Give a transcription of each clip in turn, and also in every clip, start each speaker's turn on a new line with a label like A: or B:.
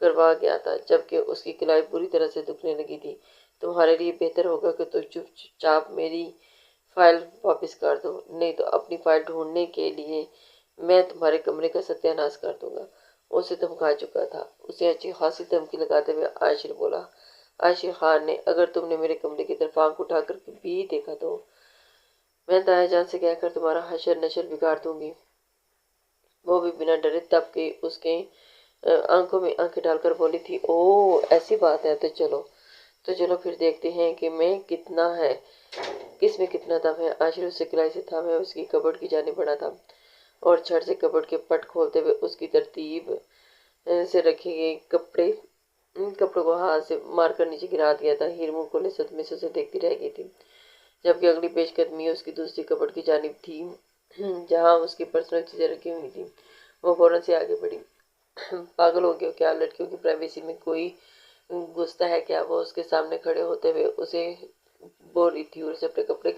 A: کروا گیا تھا، جبکہ اس کی کلائی بری طرح سے دکھنے لگی تھی۔ تمہارے لیے بہتر ہوگا کہ تم چپ چاپ میری فائل واپس کر دو، نہیں تو اپنی فائل ڈھونڈنے کے لیے میں تمہارے کمرے کا ستیہ ناش کر دوں گا۔ اسے دھمکا چکا تھا۔ اسے اچھی خاصی دھمکی لگاتے ہوئے عاشر بولا، عاشر خان نے اگر تم نے میرے کمرے کی طرف آنکھ اٹھا کر بھی دیکھا تو میں دایا جان سے کہہ کر تمہارا حشر نشر بگاڑ دوں گی۔ وہ بھی بنا ڈرے تب کے اس کے آنکھوں میں آنکھیں ڈال کر بولی تھی، او ایسی بات ہے، تو چلو پھر دیکھتے ہیں کہ کس میں کتنا دم ہے۔ عاشر اس سے کلائی سے تھامے اس کی کبرڈ کی جانب بڑھا تھا اور چھڑ سے کبرڈ کے پٹ کھولتے ہوئے اس کی ترتیب سے رکھے گئے کپڑوں کو ہاتھ سے مار کر نیچے گرا دیا تھا۔ ہیر منہ کھولے صدمے سے اسے دیکھتی رہ گئی تھی، جبکہ اگلی پیش قدمی اس کی دوسری کبرڈ کی جانب تھی جہاں اس کی پرسنل چیزیں رکھی ہوئی تھیں۔ وہ فوراً سے آگے بڑھی۔ پاگل ہو گئے ہو کیا؟ لڑکیوں کی پرائیویسی میں کوئی گھستا ہے کیا؟ وہ اس کے سامنے کھڑے ہوتے ہوئے اسے بول رہی تھی اور اسے اپنے کبرڈ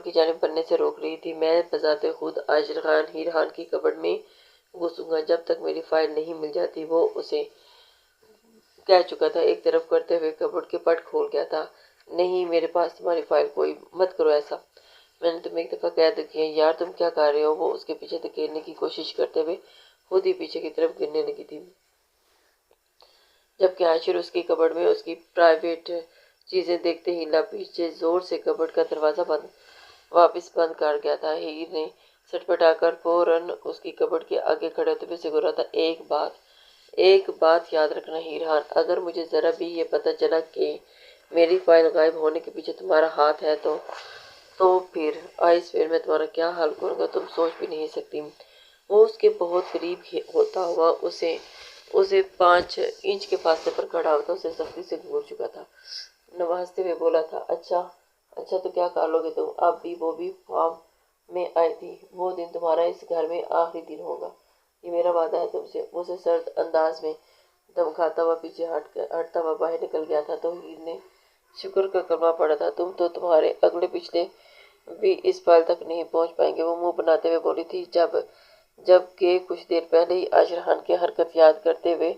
A: کی جانب بڑھنے سے روک رہی تھی۔ میں بذات خود عاشر خان ہیر خان کی کبرڈ میں گھسوں گا جب تک میری فائل نہیں مل جاتی، وہ اسے کہہ چکا تھا، ایک طرف کرتے ہوئے کبرڈ کے پٹ کھول گیا تھا۔ نہیں میرے پاس تمہاری فائل کوئی مت کرو ایسا، میں نے تمہیں ایک دفعہ کہہ دیا ہے۔ یار تم کیا کر رہے ہو؟ وہ اس کے پیچھے دھکیلنے کی کوشش کرتے ہوئے خود ہی پیچھے کی طرف گرنے لگی تھی، جبکہ عاشر اس کی کبرڈ میں اس کی پرائیویٹ چیزیں دیکھتے ہی پیچھے زور سے کبرڈ کا دروازہ واپس بند کر گیا تھا۔ ہیر نے سٹپٹا کر فوراً اس کی کبرڈ کے آگے کھڑے ہوتے ہوئے اسے گھورا تھا، ایک بات یاد رکھنا ہیر خان، اگر مجھے ذرا بھی یہ پتہ چلا کہ میری فائل غائب ہونے کے پیچھے تمہارا ہاتھ ہے تو پھر میں تمہارا کیا حال کروں گا تم سوچ بھی نہیں سکتی۔ وہ اس کے بہت قریب ہوتا ہوا اسے 5 انچ کے فاصلے پر کھڑا ہوتا اسے سختی سے گھور چکا تھا۔ نوازتے ہوئے بولا تھا، اچھا تو کیا کر لو گے تم؟ اب بھی وہ بھی خواب میں آئی تھی، وہ دن تمہارا اس گھر میں آخری دن ہوگا، یہ میرا وعدہ ہے تم سے۔ وہ اسے سرد انداز میں دمکاتا ہوا پیچھے ہٹتا ہوا باہر نکل گیا تھا تو ہیر نے شکر کا کلمہ پڑھا تھا، تم تو تمہارے اگلے پچھلے بھی اس فائل تک نہیں پہنچ پائیں گے۔ وہ منہ بناتے ہوئے بولی تھی، جب کہ کچھ دیر پہلے ہی عاشر خان کی حرکت یاد کرتے ہوئے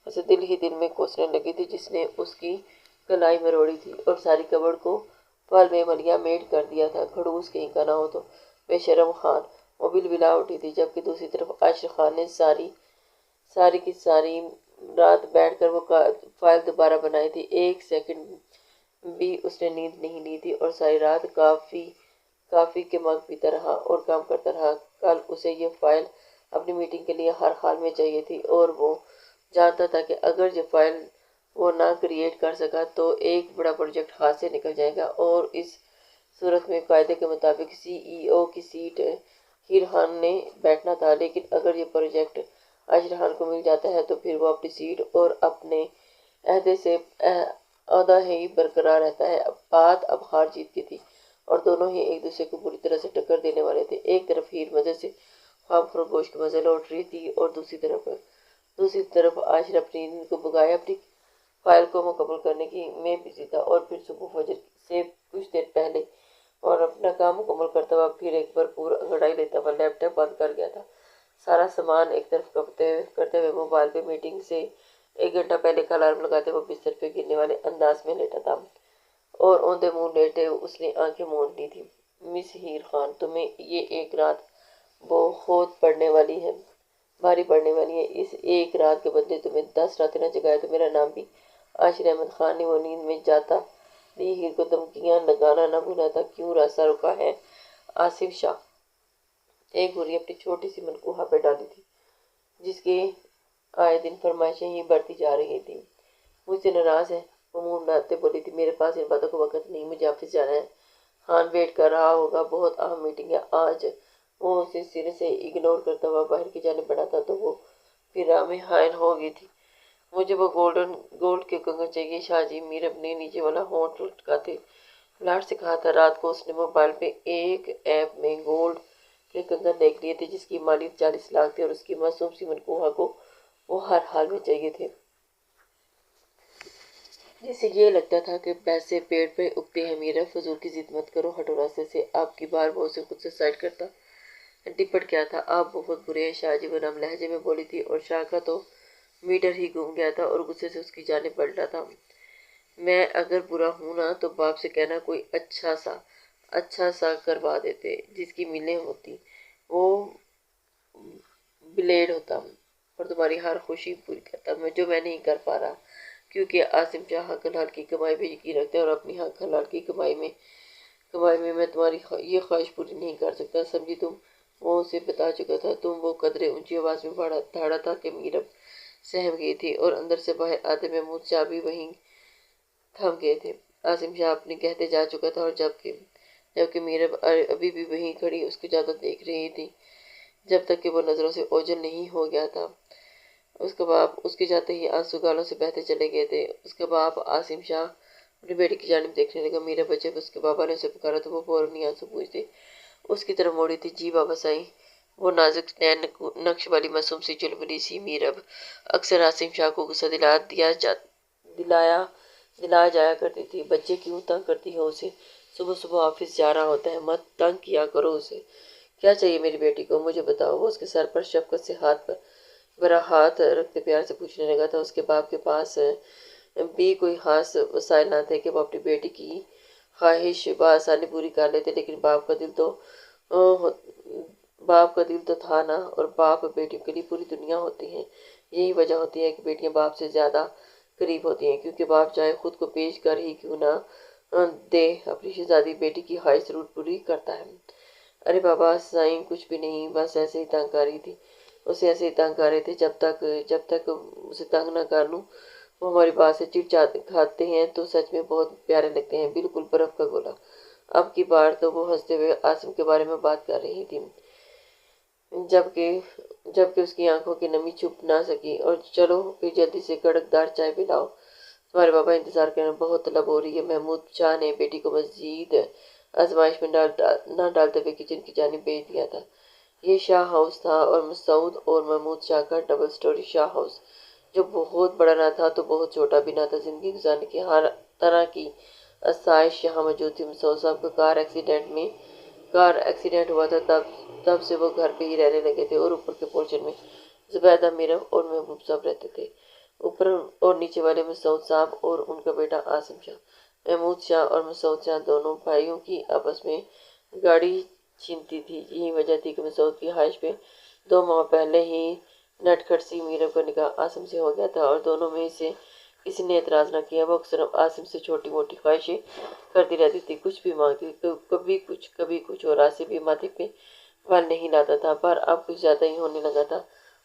A: اسے دل ہی دل میں کوسنے لگی تھی جس نے اس کی کلائی مروڑی تھی اور ساری کبرڈ کو پل میں ملیا میٹ کر دیا تھا۔ کھڑوس کہیں کا نہ ہو تو بے شرم خان! وہ بلبلا اٹھی تھی، جبکہ دوسری طرف عاشر خان نے ساری کی ساری رات بیٹھ کر وہ فائل دوبارہ بنائی تھی۔ ایک سیکنڈ بھی اس نے نیند نہیں لی تھی اور ساری رات کافی کے مگ پیتا رہا اور کام کرتا رہا۔ کل اسے یہ فائل اپنی میٹنگ کے لیے ہر حال میں چاہیے تھی اور وہ جانتا تھا کہ اگر یہ فائل وہ نہ کریٹ کر سکا تو ایک بڑا پروجیکٹ ہاتھ سے نکل جائے گا اور اس صورت میں قاعدے کے مطابق سی ای او کی سیٹ ہیر خان نے بیٹھنا تھا، لیکن اگر یہ پروجیکٹ عاشر خان کو مل جاتا ہے تو پھر وہ اپنی سیٹ اور اپنے عہدہ ہی برقرار رہتا ہے۔ بات اب ہار جیت کی تھی اور دونوں ہی ایک دوسرے کو بری طرح سے ٹکر دینے والے تھے۔ ایک طرف ہیر مزے سے خواب خرگوش کے مزے لوٹ رہی تھی اور دوسری طرف عاشر اپنی نیند کو بھگائے اپنی فائل کو مکمل کرنے میں بزی تھا اور پھر صبح فجر سے کچھ دیر پہلے اور اپنا کام مکمل کرتا ہوا پھر ایک بھرپور انگڑائی لیتا ہوا لیپ ٹاپ بند کر گیا تھا۔ سارا سامان ایک طرف کرتے ہوئے موبائل پہ میٹنگ سے 1 گھنٹہ پہلے کا الارم لگاتے وہ بستر پہ گرنے والے انداز میں لیٹا تھا اور اوندھے منہ لیٹے اس نے آنکھیں موند لی تھی۔ مس ہیر خان، تمہیں یہ ایک رات بہت بھاری پڑنے والی ہے۔ اس ایک رات کے بدلے تمہیں 10 راتیں نہ جگایا تو میرا نام بھی عاشر احمد خان نے وہ نیند میں جاتا بھی ہیر کو دھمکیاں لگانا نہ بھولا تھا۔ کیوں راستہ روکا ہے آصف شاہ؟ ایک گوری اپنی چھوٹی سی منقوہہ پہ ڈالی تھی جس کی آئے دن فرمائشیں ہی بڑھتی جا رہی تھیں۔ مجھ سے ناراض ہے؟ وہ منہ بناتے بولی تھی، میرے پاس ان باتوں کا وقت نہیں، مجھے آفس جانا ہے۔ خان ویٹ کر رہا ہوگا، بہت اہم میٹنگ ہے آج۔ وہ اسے سرے سے اگنور کرتا ہوا باہر کی جانب بڑھا تھا تو وہ پھر راہ میں حائل ہو گئی تھی۔ مجھے وہ گولڈ کے کنگن چاہیے شاہ جی، میر اپنے نیچے والا ہونٹ لٹکاتے لاڈ سے کہا تھا۔ رات کو اس نے موبائل پہ ایک ایپ میں گولڈ کے کنگن دیکھ لیے تھے جس کی مالیت 40 لاکھ تھی اور اس کی معصوم سی منقوہہ کو وہ ہر حال میں چاہیے تھے۔ جسے یہ لگتا تھا کہ پیسے پیڑ پہ اگتے ہیں۔ میرا فضول کی ضد مت کرو، ہٹو راستے سے۔ آپ کی بار وہ اسے خود سے سائڈ کرتا ڈپٹ گیا تھا۔ آپ بہت برے ہیں شاہ جی، وہ نرم لہجے میں بولی تھی، اور شاہ کا تو میٹر ہی گم گیا تھا اور غصے سے اس کی جانب پلٹا تھا۔ میں اگر برا ہوں نا تو باپ سے کہنا کوئی اچھا سا کروا دیتے، جس کی میلیں ہوتی، وہ بلیڈ ہوتا اور تمہاری ہر خوشی پوری کرتا، جو میں نہیں کر پا رہا، کیونکہ عاصم شاہ حق حلال کی کمائی پہ یقین رکھتے ہیں اور اپنی حق حلال کی کمائی میں تمہاری یہ خواہش پوری نہیں کر سکتا، سمجھی تم؟ وہ اسے بتا چکا تھا۔ وہ قدرے اونچی آواز میں دھاڑا تھا کہ میرب سہم گئی تھی اور اندر سے باہر آتے محمود شاہ بھی وہیں تھم گئے تھے۔ عاصم شاہ اپنے کہتے جا چکا تھا اور جبکہ میرب ابھی بھی وہیں کھڑی اس کو جادو دیکھ رہی تھی، جب تک کہ وہ نظروں سے اوجھل نہیں ہو گیا تھا۔ اس کا باپ اس کے جاتے ہی آنسو گالوں سے بہتے چلے گئے تھے۔ اس کا باپ عاصم شاہ اپنی بیٹی کی جانب دیکھنے لگا۔ میرب جب اس کے بابا نے اسے پکارا تو وہ فوراً آنسو پوچھتے اس کی طرف موڑی تھی۔ جی بابا سائیں۔ وہ نازک نین نقش والی معصوم سی چلبلی سی میرب اکثر عاصم شاہ کو غصہ دلایا جایا کرتی تھی۔ بچے کیوں تنگ کرتی ہو اسے؟ صبح صبح آفس جا رہا ہوتا ہے، مت تنگ کیا کرو اسے۔ کیا چاہیے میری بیٹی کو؟ مجھے بتاؤ۔ وہ اس کے سر پر شفقت سے برا ہاتھ رکھتے پیار سے پوچھنے لگا تھا۔ اس کے باپ کے پاس بھی کوئی خاص وسائل نہ تھے کہ وہ اپنی بیٹی کی خواہش بآسانی پوری کر لیتے، لیکن باپ کا دل تو تھا نا، اور باپ بیٹیوں کے لیے پوری دنیا ہوتی ہیں۔ یہی وجہ ہوتی ہے کہ بیٹیاں باپ سے زیادہ قریب ہوتی ہیں، کیونکہ باپ چاہے خود کو پیش کر ہی کیوں نہ دے، اپنی شہزادی بیٹی کی خواہش ضرور پوری کرتا ہے۔ ارے بابا سائیں کچھ بھی نہیں، بس ایسے ہی تنگ کر رہی تھی۔ اسے ایسے ہی تنگ کر رہے تھے، جب تک اسے تنگ نہ کر لوں۔ وہ ہماری بات سے چڑ کھاتے ہیں تو سچ میں بہت پیارے لگتے ہیں، بالکل برف کا گولا۔ اب کی بار تو وہ ہنستے ہوئے عاصم کے بارے میں بات کر رہی تھی، جبکہ اس کی آنکھوں کی نمی چھپ نہ سکی۔ اور چلو پھر جلدی سے کڑکدار چائے پلاؤ، تمہارے بابا انتظار کرنا بہت طلب ہو رہی ہے۔ محمود شاہ نے بیٹی کو مزید آزمائش میں نہ ڈالتے ہوئے کچن کی جانب بھیج دیا تھا۔ یہ شاہ ہاؤس تھا، اور مسعود اور محمود شاہ کا ڈبل سٹوری شاہ ہاؤس، جو بہت بڑا نہ تھا تو بہت چھوٹا بھی نہ تھا۔ زندگی گزارنے کی ہر طرح کی آسائش یہاں موجود تھی۔ مسعود صاحب کا کار ایکسیڈنٹ ہوا تھا، تب سے وہ گھر پہ ہی رہنے لگے تھے، اور اوپر کے پورشن میں زبیدہ، میرب اور محبوب صاحب رہتے تھے۔ اوپر اور نیچے والے مسعود صاحب اور ان کا بیٹا عاصم شاہ۔ محمود شاہ اور مسعود شاہ دونوں بھائیوں کی آپس میں گاڑی چھینتی تھی۔ یہی وجہ تھی کہ مسعود کی خواہش پہ 2 ماہ پہلے ہی نٹکھٹ سی میرب کا نکاح عاصم سے ہو گیا تھا، اور دونوں میں سے کسی نے اعتراض نہ کیا۔ وہ اکثر عاصم سے چھوٹی موٹی خواہشیں کرتی رہتی تھی، کچھ بھی مانگتی تھی، کبھی کچھ، اور عاصم بھی ماتھے پہ بال نہیں لاتا تھا، پر اب کچھ زیادہ ہی ہونے لگا تھا،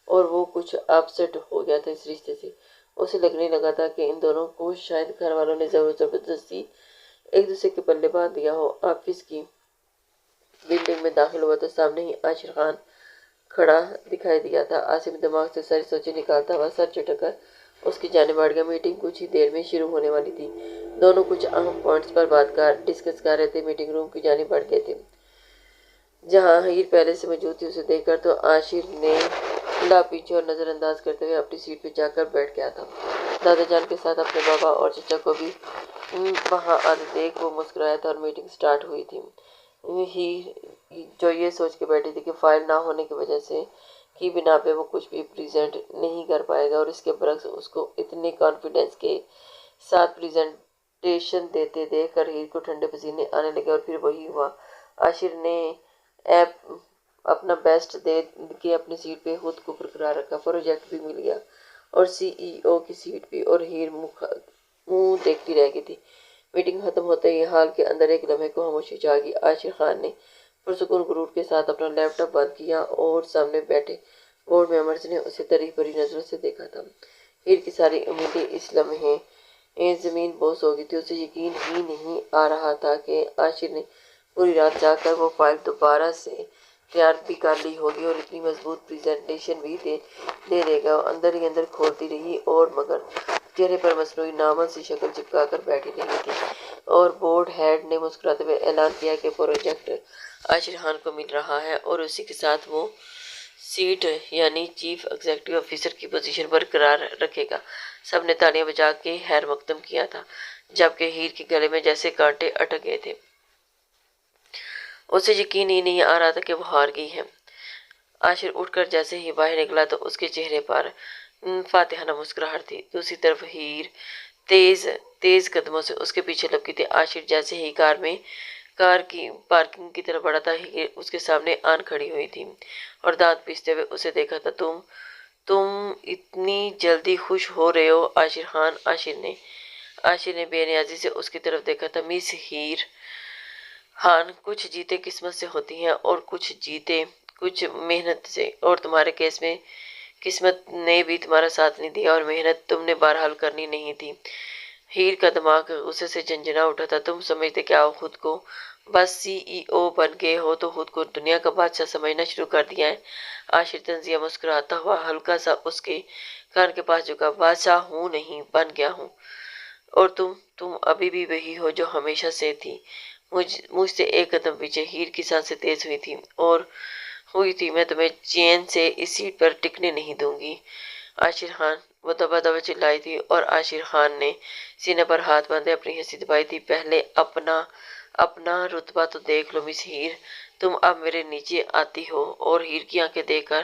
A: اور وہ کچھ اپسیٹ ہو گیا تھا اس رشتے سے۔ اسے لگنے لگا تھا کہ ان دونوں کو شاید گھر والوں نے زبردستی ایک دوسرے کے پلے باندھ دیا ہو۔ آفس کی بلڈنگ میں داخل ہوا تو سامنے ہی عاشر خان کھڑا دکھائی دیا تھا۔ عاصم دماغ سے ساری سوچیں نکالتا ہوا سر جھٹک کر اس کی جانب بڑھ گیا۔ میٹنگ کچھ ہی دیر میں شروع ہونے والی تھی۔ دونوں کچھ اہم پوائنٹس پر ڈسکس کر رہے تھے۔ میٹنگ روم کی جانب بڑھ گئے تھے، جہاں ہیر پہلے سے موجود تھی۔ اسے دیکھ کر تو عاشر نے لاپیچھے اور نظر انداز کرتے ہوئے اپنی سیٹ پہ جا کر بیٹھ گیا تھا۔ دادا جان کے ساتھ اپنے بابا اور چچا کو بھی وہاں آتے دیکھ وہ مسکرایا تھا، اور میٹنگ سٹارٹ ہوئی تھی۔ جو یہ سوچ کے بیٹھی تھی کہ فائل نہ ہونے کی وجہ سے کی بنا پہ وہ کچھ بھی پریزنٹ نہیں کر پائے گا، اور اس کے برعکس اس کو اتنے کانفیڈنس کے ساتھ پریزنٹیشن دیتے دیکھ کر ہیر کو ٹھنڈے پسینے آنے لگے۔ اور پھر وہی ہوا۔ عاشر نے اپنا بیسٹ دے کے اپنی سیٹ پہ خود کو برقرار رکھا۔ پروجیکٹ بھی مل گیا اور سی ای او کی سیٹ بھی، اور ہیر منہ دیکھتی رہ گئی تھی۔ میٹنگ ختم ہوتے ہی ہال کے اندر ایک لمحے کو خاموشی چھا گئی۔ عاشر خان نے پرسکون غرور کے ساتھ اپنا لیپ ٹاپ بند کیا، اور سامنے بیٹھے بورڈ ممبرز نے اسے طریح بھری نظروں سے دیکھا تھا۔ ہیر کی ساری امیدیں اس لمحے زمین بوس ہو گئی تھی۔ اسے یقین ہی نہیں آ رہا تھا کہ عاشر نے پوری رات جاگ کر وہ فائل دوبارہ سے تیار بھی کر لی ہوگی، اور اتنی مضبوط پریزنٹیشن بھی دے دے گا۔ اندر ہی اندر کھولتی رہی، اور مگر چہرے پر مصنوعی نامرد سی شکل چپکا کر بیٹھی رہی تھی۔ اور بورڈ ہیڈ نے مسکراتے ہوئے اعلان کیا کہ پروجیکٹ عاشر خان کو مل رہا ہے، اور اسی کے ساتھ وہ سیٹ یعنی چیف ایگزیکٹو آفیسر کی پوزیشن برقرار رکھے گا۔ سب نے تالیاں بجا کے خیر مقدم کیا تھا، جبکہ ہیر کے گلے میں جیسے کانٹے اٹک گئے تھے۔ اسے یقین ہی نہیں آ رہا تھا کہ وہ ہار گئی ہے۔ عاشر اٹھ کر جیسے ہی باہر نکلا تو اس کے چہرے پر فاتحہ مسکراہٹ تھی۔ دوسری طرف ہیر تیز تیز قدموں سے اس کے پیچھے لپکی تھی۔ عاشر جیسے ہی کار کی پارکنگ کی طرف بڑھا تھا، ہیر اس کے سامنے آن کھڑی ہوئی تھی اور دانت پیستے ہوئے اسے دیکھا تھا۔ تم اتنی جلدی خوش ہو رہے ہو عاشر خان؟ عاشر نے بے نیازی سے اس کی طرف دیکھا تھا۔ مس ہیر خان، کچھ جیتے قسمت سے ہوتی ہیں اور کچھ جیتے کچھ محنت سے، اور تمہارے کیس میں قسمت نے بھی تمہارا ساتھ نہیں دیا اور محنت تم نے بہرحال کرنی نہیں تھی۔ ہیر کا دماغ غصے سے جھنجھنا اٹھا تھا۔ تم سمجھتے کیا ہو خود کو؟ بس CEO بن گئے ہو تو خود کو دنیا کا بادشاہ سمجھنا شروع کر دیا ہے؟ عاشر طنزیہ مسکراتا ہوا ہلکا سا اس کے کان کے پاس جھکا۔ بادشاہ ہوں نہیں، بن گیا ہوں۔ اور تم ابھی بھی وہی ہو جو ہمیشہ سے تھی۔ مجھ سے ایک قدم پیچھے۔ ہیر کی سانسیں تیز ہوئی تھی۔ میں تمہیں چین سے اس سیٹ پر ٹکنے نہیں دوں گی عاشر خان، وہ دبا دبا چلائی تھی، اور عاشر خان نے سینے پر ہاتھ باندھے اپنی ہنسی دبائی تھی۔ پہلے اپنا رتبہ تو دیکھ لو مس ہیر، تم اب میرے نیچے آتی ہو؟ اور ہیر کی آنکھیں دیکھ کر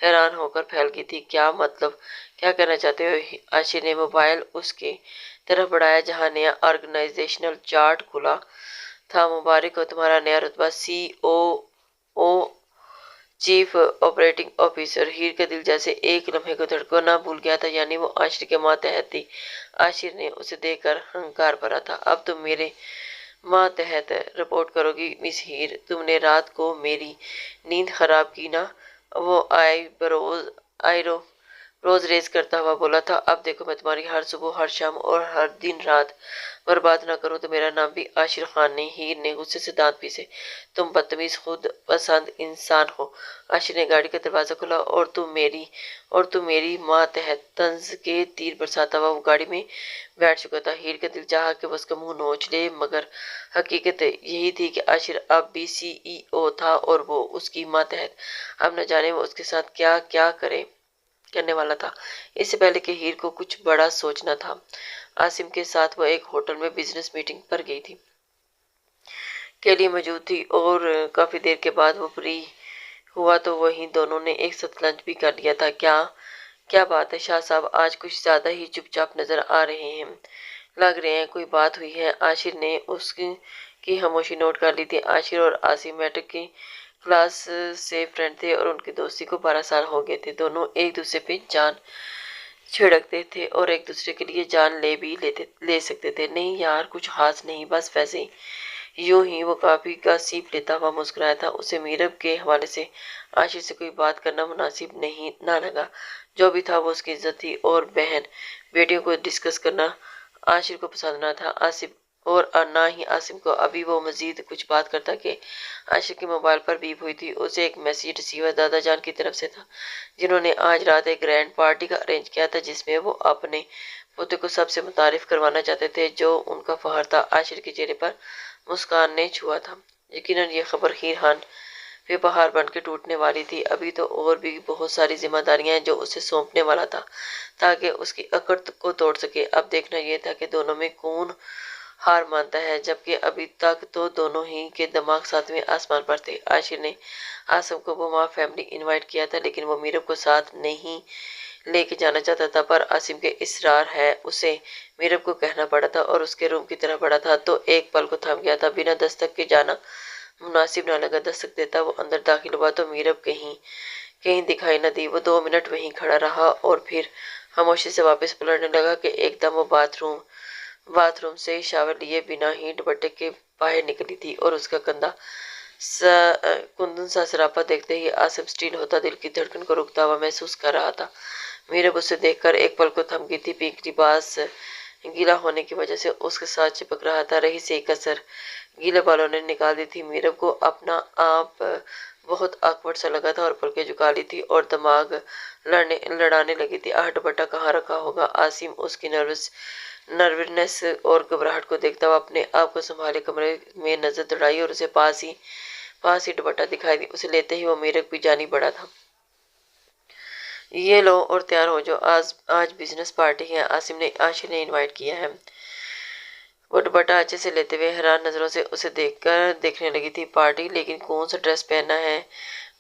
A: حیران ہو کر پھیل گئی تھی۔ کیا مطلب؟ کیا کہنا چاہتے ہو؟ عاشر نے موبائل اس کے طرف بڑھایا جہاں نیا آرگنائزیشنل چارٹ کھلا تھا۔ مبارک ہو تمہارا نیا رتبہ، COO، چیف آپریٹنگ آفیسر۔ ہیر کا دل جیسے ایک لمحے کو دھڑکنا بھول گیا تھا، یعنی وہ عاشر کے ماتحت تھی۔ عاشر نے اسے دیکھ کر ہنکار بھرا تھا۔ اب تم میرے ماتحت رپورٹ کرو گی مس ہیر؟ تم نے رات کو میری نیند خراب کی نا؟ وہ آئیبروز ریز کرتا ہوا بولا تھا۔ اب دیکھو میں تمہاری ہر صبح، ہر شام اور ہر دن رات برباد نہ کروں تو میرا نام بھی عاشر خان نہیں۔ ہیر نے غصے سے دانت پیسے۔ تم بدتمیز خود پسند انسان ہو۔ عاشر نے گاڑی کا دروازہ کھولا اور تم میری ماتحت طنز کے تیر برساتا ہوا وہ گاڑی میں بیٹھ چکا تھا۔ ہیر کا دل چاہا کہ وہ اس کا منہ نوچ لے، مگر حقیقت یہی تھی کہ عاشر اب بھی CEO تھا اور وہ اس کی ماتحت۔ اب نہ جانے وہ اس کے ساتھ کیا کرنے والا تھا۔ اس سے پہلے کہ ہیر کو کچھ بڑا سوچنا تھا، عاصم کے ساتھ وہ ایک ہوٹل میں بزنس میٹنگ پر گئی تھی۔ کیلی موجود تھی اور کافی دیر کے بعد وہ فری ہوا تو وہیں دونوں نے ایک ساتھ لنچ بھی کر لیا تھا۔ کیا بات ہے شاہ صاحب، آج کچھ زیادہ ہی چپ چاپ نظر آ رہے ہیں، لگ رہے ہیں کوئی بات ہوئی ہے؟ عاشر نے اس کی خاموشی نوٹ کر لی تھی۔ عاشر اور عاصم میٹرک کی کلاس سے فرینڈ تھے اور ان کی دوستی کو 12 سال ہو گئے تھے۔ دونوں ایک دوسرے پہ جان چھڑکتے تھے اور ایک دوسرے کے لیے جان لے سکتے تھے۔ نہیں یار، کچھ خاص نہیں، بس ویسے ہی۔ یوں ہی وہ کافی کا سیپ لیتا ہوا مسکرایا تھا۔ اسے میرب کے حوالے سے عاشر سے کوئی بات کرنا مناسب نہ لگا۔ جو بھی تھا وہ اس کی عزت تھی اور بہن بیٹیوں کو ڈسکس کرنا عاشر کو پسند نہ تھا، اور نہ ہی عاصم کو۔ ابھی وہ مزید کچھ بات کرتا کہ عاشر کے موبائل پر بیپ ہوئی تھی۔ اسے ایک میسیج ریسیور دادا جان کی طرف سے تھا، جنہوں نے آج رات ایک گرینڈ پارٹی کا ارینج کیا تھا جس میں وہ اپنے پوتے کو سب سے متعارف کروانا چاہتے تھے، جو ان کا فخر تھا۔ عاشر کے چہرے پر مسکان نے چھوا تھا۔ یقیناً یہ خبر ہیر خان پہ پہاڑ بن کے ٹوٹنے والی تھی۔ ابھی تو اور بھی بہت ساری ذمہ داریاں ہیں جو اسے سونپنے والا تھا تاکہ اس کی اکڑ کو توڑ سکے۔ اب دیکھنا یہ تھا کہ دونوں میں کون ہار مانتا ہے، جبکہ ابھی تک تو دونوں ہی کے دماغ ساتویں آسمان پر تھے۔ عاشر نے عاصم کو بما فیملی انوائٹ کیا تھا، لیکن وہ میرب کو ساتھ نہیں لے کے جانا چاہتا تھا، پر عاصم کے اصرار ہے اسے میرب کو کہنا پڑا تھا اور اس کے روم کی طرف بڑھا تھا تو ایک پل کو تھم گیا تھا۔ بنا دستک کے جانا مناسب نہ لگا۔ دستک دیتا وہ اندر داخل ہوا تو میرب کہیں دکھائی نہ دی۔ وہ 2 منٹ وہیں کھڑا رہا اور پھر خاموشی سے واپس پلٹنے لگا کہ ایک دم وہ باتھ روم سے شاور لیے بنا ہی دوپٹے کے باہر نکلی تھی اور اس کا کندن سا سراپا دیکھتے ہی عاصم سٹیل ہوتا دل کی دھڑکن کو رکتا ہوا محسوس کر رہا تھا۔ میرب اسے دیکھ کر ایک پل کو تھم گئی تھی۔ پنک لباس گیلا ہونے کی وجہ سے اس کے ساتھ چپک رہا تھا، رہی سے ایک کسر گیلے بالوں نے نکال دی تھی۔ میرب کو اپنا آپ بہت آکورڈ سا لگا تھا اور پلکیں جھکا لی تھی اور دماغ لڑانے لگی تھی۔ دوپٹہ کہاں رکھا ہوگا؟ عاصم اس کی نروسنس اور گھبراہٹ کو دیکھتا ہوا اپنے آپ کو سنبھالے کمرے میں نظر دوڑائی اور اسے پاس ہی دوپٹہ دکھائی دی۔ اسے لیتے ہی وہ میرب کی جانب بڑھا تھا۔ یہ لو اور تیار ہو جاؤ، آج بزنس پارٹی ہے، عاشر نے انوائٹ کیا ہے۔ وہ دوپٹہ اچھے سے لیتے ہوئے حیران نظروں سے اسے دیکھنے لگی تھی۔ پارٹی؟ لیکن کون سا ڈریس پہننا ہے؟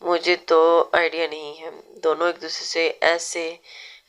A: مجھے تو آئیڈیا نہیں ہے۔ دونوں ایک دوسرے سے ایسے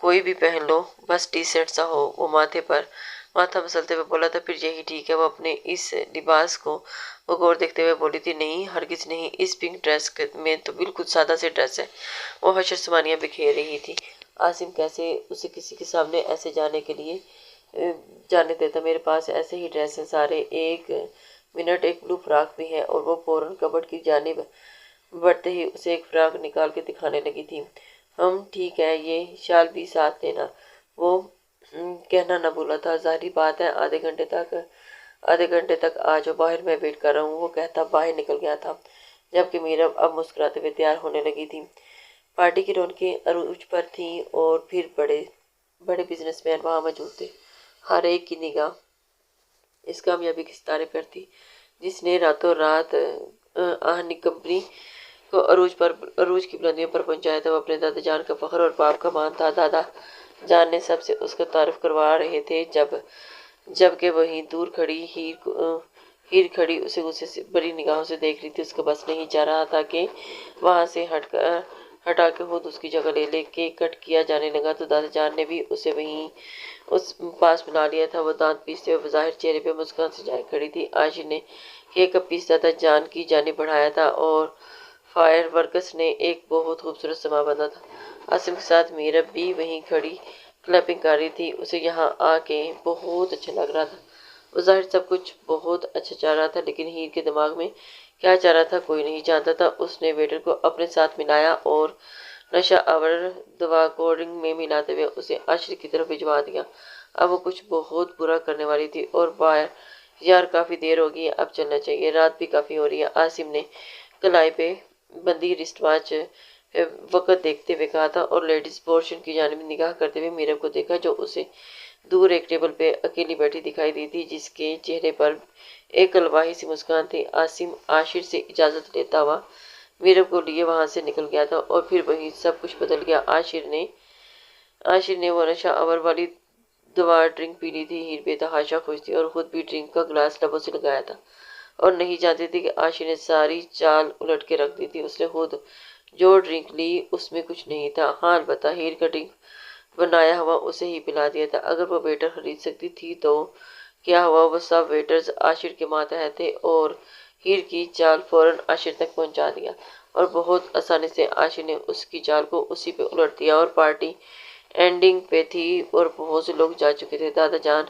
A: کوئی بھی پہن لو بس ڈیسنٹ سا ہو. وہ ماتھے پر ماتھا مسلتے ہوئے بولا تھا. پھر یہی ٹھیک ہے. وہ اپنے اس لباس کو غور دیکھتے ہوئے بولی تھی. نہیں ہرگز نہیں. اس پنک ڈریس میں تو بالکل سادہ سی ڈریس ہے. وہ حشر سمانیاں بکھیر رہی تھی. عاصم کیسے اسے کسی کے سامنے ایسے جانے کے لیے جانے دیتا. میرے پاس ایسے ہی ڈریس ہیں سارے. ایک منٹ ایک بلو فراک بھی ہے. اور وہ فوراً کبڈ کی جانب بڑھتے ہی اسے ایک فراک نکال کے دکھانے لگی تھی. ٹھیک ہے یہ شال بھی ساتھ لینا. وہ کہنا نہ بھولا تھا. ظاہری بات ہے آدھے گھنٹے تک آ جاؤ. باہر میں ویٹ کر رہا ہوں. وہ کہتا باہر نکل گیا تھا جبکہ میرا اب مسکراتے ہوئے تیار ہونے لگی تھی. پارٹی کی رونقیں عروج پر تھیں اور پھر بڑے بڑے بزنس مین وہاں موجود تھے. ہر ایک کی نگاہ اس کامیابی کے ستارے پر تھی جس نے راتوں رات آہنی کمپنی کو عروج کی بلندیوں پر پہنچایا تھا. وہ اپنے دادا جان کا فخر اور باپ کا مان تھا. دادا جان نے سب سے اس کا تعارف کروا رہے تھے جبکہ وہیں دور کھڑی ہیر کھڑی اسے غصے سے بڑی نگاہوں سے دیکھ رہی تھی. اس کا بس نہیں چاہ رہا تھا کہ وہاں سے ہٹا کے خود اس کی جگہ لے کے کٹ کیا جانے لگا تو دادا جان نے بھی اسے وہیں اس پاس بنا لیا تھا. وہ دانت پیستے ہوئے بظاہر چہرے پہ مسکان سجائے کھڑی تھی. عاشر نے کیک اب پیس دادا جان کی جانب بڑھایا تھا اور فائر ورکس نے ایک بہت خوبصورت سما باندھا تھا. عاصم کے ساتھ میرب بھی وہیں کھڑی کلیپنگ کر رہی تھی. اسے یہاں آ کے بہت اچھا لگ رہا تھا. وہ ظاہر سب کچھ بہت اچھا چاہ رہا تھا لیکن ہیر کے دماغ میں کیا چاہ رہا تھا کوئی نہیں جانتا تھا. اس نے ویٹر کو اپنے ساتھ ملایا اور نشہ آور دوا کولڈ ڈرنک میں ملاتے ہوئے اسے عاشر کی طرف بھجوا دیا. اب وہ کچھ بہت برا کرنے والی تھی. اور یار کافی دیر ہوگی اب چلنا چاہیے. رات بھی کافی ہو رہی ہے. عاصم نے کلائی پہ بندی رسٹ واچ وقت دیکھتے ہوئے کہا تھا اور لیڈیز پورشن کی جانب نگاہ کرتے ہوئے میرب کو دیکھا جو اسے دور ایک ٹیبل پہ اکیلی بیٹھی دکھائی دی تھی جس کے چہرے پر ایک الواحی سی مسکان تھی. عاصم عاشر سے اجازت لیتا ہوا میرب کو لیے وہاں سے نکل گیا تھا اور پھر وہیں سب کچھ بدل گیا. عاشر نے وہ نشہ آور والی دوا ڈرنک پی لی تھی. ہیر بے تحاشا خوش تھی اور خود بھی ڈرنک کا گلاس لبوں سے لگایا تھا اور نہیں جانتی تھی کہ عاشر نے ساری چال الٹ کے رکھ دی تھی. اس نے خود جو ڈرنک لی اس میں کچھ نہیں تھا. ہاں البتہ ہیر کا ڈرنک بنایا ہوا اسے ہی پلا دیا تھا. اگر وہ ویٹر خرید سکتی تھی تو کیا ہوا. وہ سب ویٹرز عاشر کے ماتحت تھے اور ہیر کی چال فوراً عاشر تک پہنچا دیا اور بہت آسانی سے عاشر نے اس کی چال کو اسی پہ الٹ دیا. اور پارٹی اینڈنگ پہ تھی اور بہت سے لوگ جا چکے تھے. دادا جان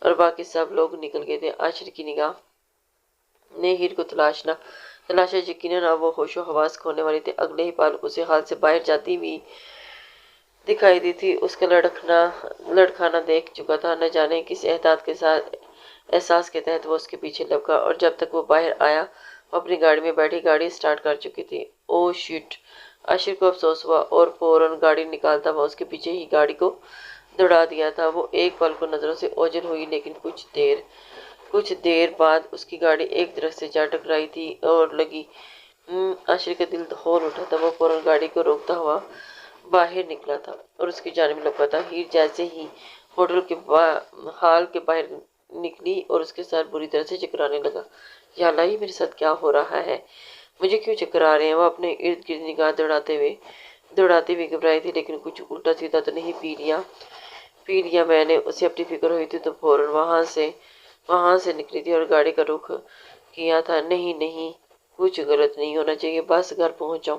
A: اور باقی سب لوگ نکل گئے تھے. عاشر کی نگاہ نے ہیر کو تلاشا. یقیناً اب وہ ہوش و حواس کھونے والی تھی. اگلے ہی پل اسے حال سے باہر جاتی ہوئی دکھائی دی تھی. اس کا لڑکھانا دیکھ چکا تھا. نہ جانے کس احساس کے تحت وہ اس کے پیچھے لپکا اور جب تک وہ باہر آیا وہ اپنی گاڑی میں بیٹھی گاڑی سٹارٹ کر چکی تھی. او شٹ. عاشر کو افسوس ہوا اور فوراً گاڑی نکالتا ہوا اس کے پیچھے ہی گاڑی کو دوڑا دیا تھا. وہ ایک پل کو نظروں سے اوجھل ہوئی لیکن کچھ دیر بعد اس کی گاڑی ایک درخت سے جا ٹکرائی تھی اور لگی. عاشر کا دل دہل اٹھا تھا. وہ فوراً گاڑی کو روکتا ہوا باہر نکلا تھا اور اس کی جانب لپکا تھا. ہیر جیسے ہی ہوٹل کے ہال کے باہر نکلی اور اس کے ساتھ بری طرح سے چکرانے لگا. یا اللہ یہ میرے ساتھ کیا ہو رہا ہے. مجھے کیوں چکر آ رہے ہیں. وہ اپنے ارد گرد نگاہ دوڑاتی ہوئی گھبرائی تھی لیکن کچھ الٹا سیدھا تو نہیں پی لیا میں نے. اسے اپنی فکر ہوئی تھی تو فوراً وہاں سے نکلی تھی اور گاڑی کا رخ کیا تھا. نہیں کچھ غلط نہیں ہونا چاہیے. بس گھر پہنچ جاؤں.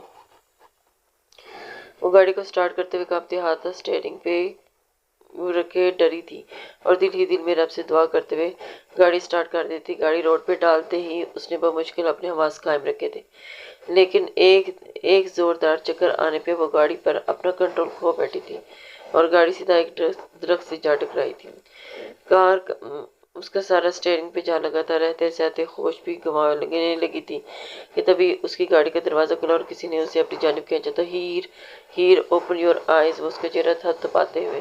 A: وہ گاڑی کو سٹارٹ کرتے ہوئے کانپتے ہاتھ اسٹیئرنگ پہ رکھے ڈری تھی اور دل ہی دل میں رب سے دعا کرتے ہوئے گاڑی سٹارٹ کر دی تھی. گاڑی روڈ پہ ڈالتے ہی اس نے بمشکل اپنے حواس قائم رکھے تھے لیکن ایک زوردار چکر آنے پہ وہ گاڑی پر اپنا کنٹرول کھو بیٹھی تھی اور گاڑی سیدھا ایک درخت سے جا ٹکرائی تھی. کار اس کا سارا اسٹیئرنگ پہ جا لگا تھا. رہتے سہتے ہوش بھی گنوانے لگی تھی کہ تبھی اس کی گاڑی کا دروازہ کھلا اور کسی نے اسے اپنی جانب کھینچا تو ہیر اوپن یور آئیز. وہ اس کا چہرہ تھپتھپاتے ہوئے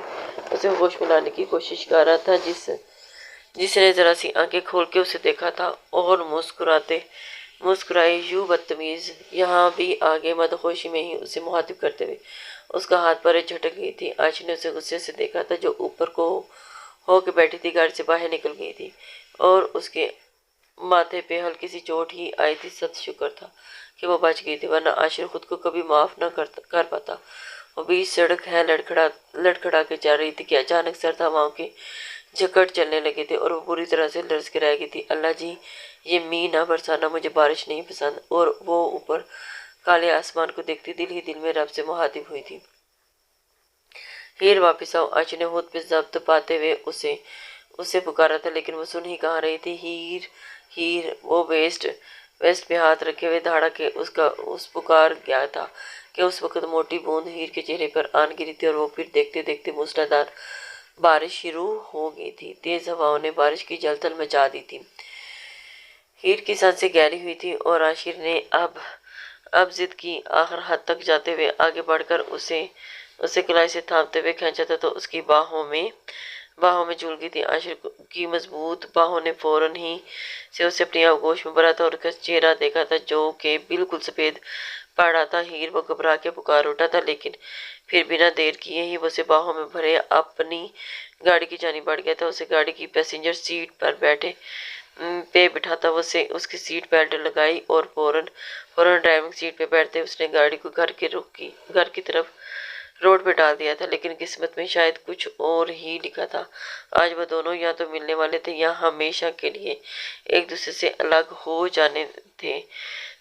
A: اسے ہوش میں لانے کی کوشش کر رہا تھا جس نے ذرا سی آنکھیں کھول کے اسے دیکھا تھا اور مسکرائی. یوں بدتمیز یہاں بھی آگے. مدہوشی میں ہی اسے مخاطب کرتے ہوئے اس کا ہاتھ پر جھٹک گئی تھی. عاشر نے اسے غصے سے دیکھا تھا جو اوپر کو ہو کے بیٹھی تھی گاڑی سے باہر نکل گئی تھی اور اس کے ماتھے پہ ہلکی سی چوٹ ہی آئی تھی. ست شکر تھا کہ وہ بچ گئی تھی، ورنہ عاشر خود کو کبھی معاف نہ کر پاتا۔ وہ بیچ سڑک ہے لڑکھڑا کے جا رہی تھی کہ اچانک سرد ہواؤں کے جھکٹ چلنے لگے تھے اور وہ بری طرح سے لرز کے رہ گئی تھی۔ اللہ جی، یہ می نہ برسانا، مجھے بارش نہیں پسند۔ اور وہ اوپر کالے آسمان کو دیکھتی دل ہی دل میں رب سے مخاطب ہوئی تھی، ہیر واپس آؤ۔ عاشر نے خود پہ ضبط پاتے ہوئے اسے پکارا تھا، لیکن وہ سن ہی کہاں رہی تھی۔ ہیر ہیر، وہ ویسٹ پہ ہاتھ رکھے ہوئے دھاڑا کے اس پکار گیا تھا کہ اس وقت موٹی بوند ہیر کے چہرے پر آن گری تھی اور وہ پھر دیکھتے دیکھتے موسلادھار بارش شروع ہو گئی تھی۔ تیز ہواؤں نے بارش کی جلتھل مچا دی تھی۔ ہیر کی سانسیں گہری ہوئی تھی اور عاشر نے اب ضد کی آخر حد تک جاتے ہوئے آگے بڑھ کر اسے کلائی سے تھامتے ہوئے کھینچا تھا تو اس کی باہوں میں جھول گئی تھی۔ عاشر کی مضبوط باہوں نے فوراً ہی سے اسے اپنی آغوش میں بھرا تھا اور اس کا چہرہ دیکھا تھا جو کہ بالکل سفید پڑ رہا تھا۔ ہیر، وہ گھبرا کے پکار اٹھا تھا، لیکن پھر بنا دیر کیے ہی وہ اسے باہوں میں بھرے اپنی گاڑی کی جانب بڑھ گیا تھا۔ اسے گاڑی کی پیسنجر سیٹ پر بٹھا تھا، وہ اس کی سیٹ بیلٹ لگائی اور فوراً ڈرائیونگ سیٹ پہ بیٹھتے اس نے گاڑی کو گھر کی طرف روڈ پہ ڈال دیا تھا، لیکن قسمت میں شاید کچھ اور ہی لکھا تھا۔ آج وہ دونوں یا تو ملنے والے تھے یا ہمیشہ کے لیے ایک دوسرے سے الگ ہو جانے تھے۔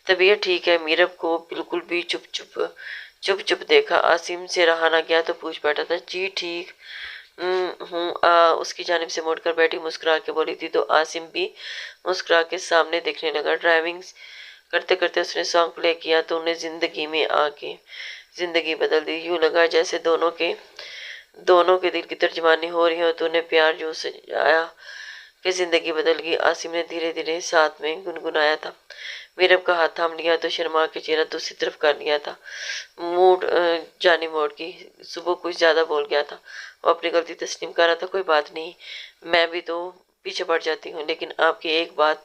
A: طبیعت ٹھیک ہے؟ میرب کو بالکل بھی چپ دیکھا عاصم سے رہا نہ گیا تو پوچھ بیٹھا تھا۔ جی ٹھیک ہوں، اس کی جانب سے مڑ کر بیٹھی مسکرا کے بولی تھی تو عاصم بھی مسکرا کے سامنے دیکھنے لگا۔ ڈرائیونگ کرتے کرتے اس نے سانگ پلے کیا تو انہیں زندگی میں آ کے زندگی بدل دی۔ یوں لگا جیسے دونوں کے دل کی ترجمانی ہو رہی ہو تو انہیں پیار یوں سجایا کہ زندگی بدل گئی۔ عاصم نے دھیرے دھیرے ساتھ میں گنگنایا تھا۔ میرب کا ہاتھ تھام لیا تو شرما کے چہرہ دوسری طرف کر لیا تھا، جانب موڑ کی۔ صبح کچھ زیادہ بول گیا تھا، وہ اپنی غلطی تسلیم کر رہا تھا۔ کوئی بات نہیں، میں بھی تو پیچھے پڑ جاتی ہوں، لیکن آپ کی ایک بات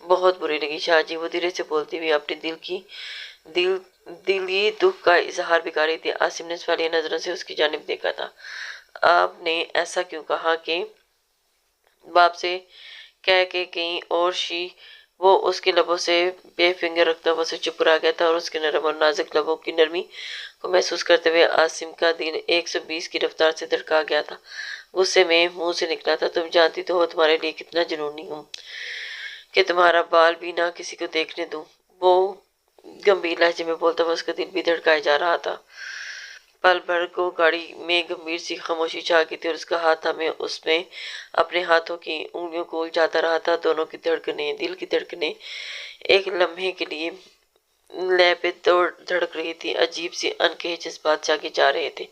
A: بہت بری لگی شاہ جی، وہ دھیرے سے بولتی ہوئی اپنی دلی دکھ کا اظہار بھی کر رہی تھی۔ عاصم نے سوالیہ نظروں سے اس کی جانب دیکھا تھا۔ آپ نے ایسا کیوں کہا کہ باپ سے کہہ کے گئی اور وہ اس کے لبوں سے بے فنگر رکھتا ہوا اسے چپ رہ گیا تھا اور اس کے نرم اور نازک لبوں کی نرمی کو محسوس کرتے ہوئے عاصم کا دل 120 کی رفتار سے دھڑکا گیا تھا۔ غصے میں منہ سے نکلا تھا، تم جانتی تو ہو تمہارے لیے کتنا جنونی ہوں کہ تمہارا بال بھی نہ کسی کو دیکھنے دوں۔ وہ گمبھیر لہجے میں بولتا ہوا اس کا دل بھی دھڑکائے جا رہا تھا۔ پل بھر کو گاڑی میں گمبھیر سی خاموشی چھا گئی تھی اور اس کا ہاتھ تھامے اس میں اپنے ہاتھوں کی انگلیوں کو الجھاتا رہا تھا۔ دونوں کی دل کی دھڑکنیں ایک لمحے کے لیے لے پہ دھڑک رہی تھی، عجیب سی انکہے جذبات جاگے جا رہے تھے۔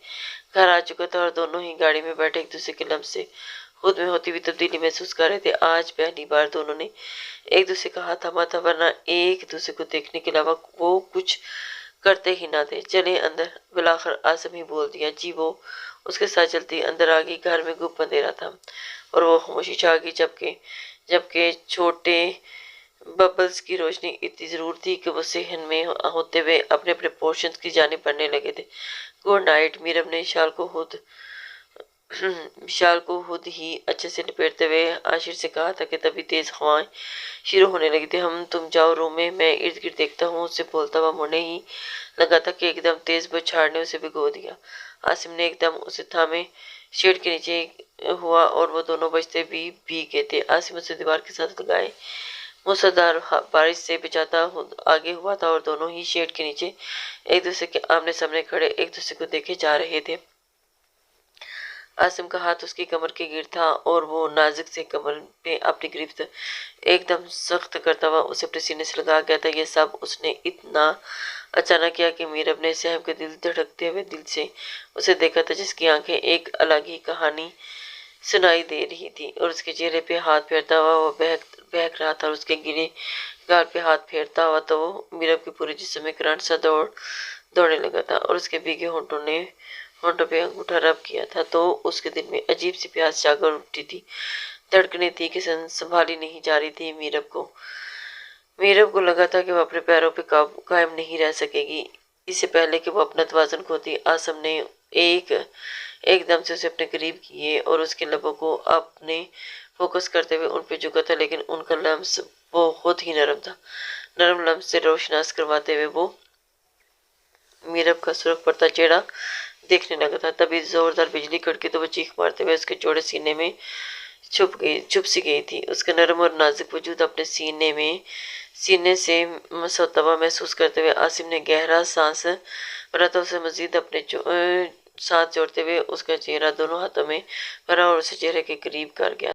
A: گھر آ چکا تھا اور دونوں ہی گاڑی میں بیٹھے ایک دوسرے کے لمس سے خود میں ہوتی ہوئی تبدیلی محسوس کر رہے تھے۔ آج پہلی بار دونوں نے ایک دوسرے کا ہاتھ تھاما تھا، ورنہ ایک دوسرے کو دیکھنے کے علاوہ وہ کچھ کرتے ہی نہ تھے۔ چلیں اندر، بالآخر عاصم ہی بول دیا۔ جی، وہ اس کے ساتھ چلتی اندر آ گئی۔ گھر میں گپ اندھیرا تھا اور وہ خاموشی چھا گئی، جبکہ چھوٹے ببلز کی روشنی اتنی ضرور تھی کہ وہ صحن میں ہوتے ہوئے اپنے پورشنز کی جانب بڑھنے لگے تھے۔ گڈ نائٹ، میرب نے شال کو خود ہی اچھے سے لپیٹتے ہوئے عاشر سے کہا تھا کہ تبھی تیز ہوائیں شروع ہونے لگی تھی۔ تم جاؤ روم میں ارد گرد دیکھتا ہوں۔ اسے بولتا ہوا مڑنے ہی لگا تھا کہ ایک دم تیز بچھاڑ نے اسے بھگو دیا۔ عاصم نے ایک دم اسے تھامے شیڈ کے نیچے ہوا اور وہ دونوں بچتے بھی بھیگ گئے تھے۔ عاصم اسے دیوار کے ساتھ لگائے موسلادھار بارش سے بچاتا آگے ہوا تھا اور دونوں ہی شیڈ کے نیچے ایک دوسرے کے آمنے سامنے کھڑے ایک دوسرے کو دیکھے جا رہے تھے۔ عاصم کا ہاتھ اس کی کمر کے گرد تھا اور وہ نازک سے کمر پہ اپنی گرفت ایک دم سخت کرتا ہوا اسے اپنے سینے سے لگا گیا تھا۔ یہ سب اس نے اتنا اچانک کیا کہ میرب نے صاحب کے دل دھڑکتے ہوئے دل سے اسے دیکھا تھا، جس کی آنکھیں ایک الگ ہی کہانی سنائی دے رہی تھی اور اس کے چہرے پہ ہاتھ پھیرتا ہوا وہ بہک رہا تھا اور اس کے گرے گال پہ ہاتھ پھیرتا ہوا تو میرب کے پورے جسم میں کرنٹ سا دوڑنے لگا تھا اور اس کے بھیگے ہونٹوں پہ انگوٹھا رب کیا تھا تو اس کے دل میں عجیب سی پیاس جاگر اٹھی تھی۔ دھڑکنیں تھی کہ سنبھالی نہیں جا رہی تھی۔ میرب کو لگا تھا کہ وہ اپنے پیروں پہ قائم نہیں رہ سکے گی۔ اس سے پہلے کہ وہ اپنا توازن کھوتی، عاصم نے ایک دم سے اسے اپنے قریب کیے اور اس کے لبوں کو اپنے فوکس کرتے ہوئے ان پہ جھکا تھا، لیکن ان کا لمس بہت ہی نرم تھا، نرم لمس سے روشناس کرواتے ہوئے وہ میرب کا سرخ پڑتا چہرہ دیکھنے لگا تھا۔ تبھی زوردار بجلی کڑکی تو وہ چیخ مارتے ہوئے اس کے چوڑے سینے میں چھپ سی گئی تھی۔ اس کا نرم اور نازک وجود اپنے سینے سے مستوب محسوس کرتے ہوئے عاصم نے گہرا سانس بھرا تو اسے مزید اپنے ساتھ جوڑتے ہوئے اس کا چہرہ دونوں ہاتھوں میں بھرا اور اسے چہرے کے قریب کر گیا۔